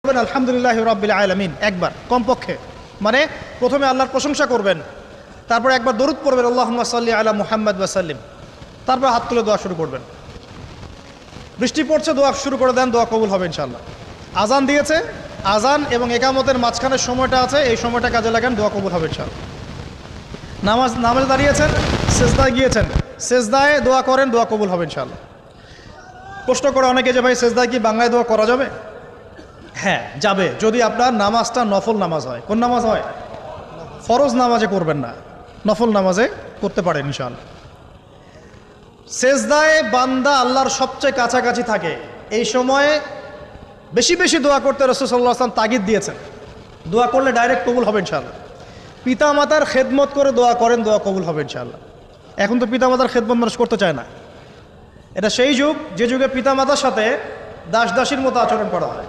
আলহামদুলিল্লাহ রাব্বিল আলামিন একবার কমপক্ষে, মানে প্রথমে আল্লাহর প্রশংসা করবেন, তারপর একবার দরুদ পড়বেন আল্লাহুম্মা সাল্লি আলা মুহাম্মাদ ওয়া সাল্লিম, তারপর হাত তুলে দোয়া শুরু করবেন। বৃষ্টি পড়ছে, দোয়া শুরু করে দেন, দোয়া কবুল হবে ইনশাআল্লাহ। আজান দিয়েছে, আজান এবং একামতের মাঝখানের সময়টা আছে, এই সময়টা কাজে লাগান, দোয়া কবুল হবে ইনশাআল্লাহ। নামাজে দাঁড়িয়েছেন, সেজদায় গিয়েছেন, সেজদায় দোয়া করেন, দোয়া কবুল হবে ইনশাআল্লাহ। প্রশ্ন করে অনেকে যে ভাই সেজদায় কি বাংলায় দোয়া করা যাবে? হ্যাঁ যাবে, যদি আপনার নামাজটা নফল নামাজ হয়। কোন নামাজ হয়? ফরজ নামাজে করবেন না, নফল নামাজে করতে পারেন ইনশাআল্লাহ। সেজদায় বান্দা আল্লাহর সবচেয়ে কাছাকাছি থাকে, এই সময়ে বেশি বেশি দোয়া করতে রাসূল সাল্লাল্লাহু আলাইহি ওয়াসাল্লাম তাগিদ দিয়েছেন। দোয়া করলে ডাইরেক্ট কবুল হবে ইনশাআল্লাহ। পিতা মাতার খেদমত করে দোয়া করেন, দোয়া কবুল হবে ইনশাআল্লাহ। এখন তো পিতা মাতার খেদমত মানুষ করতে চায় না। এটা সেই যুগ যে যুগে পিতা মাতার সাথে দাস দাসীর মতো আচরণ করা হয়।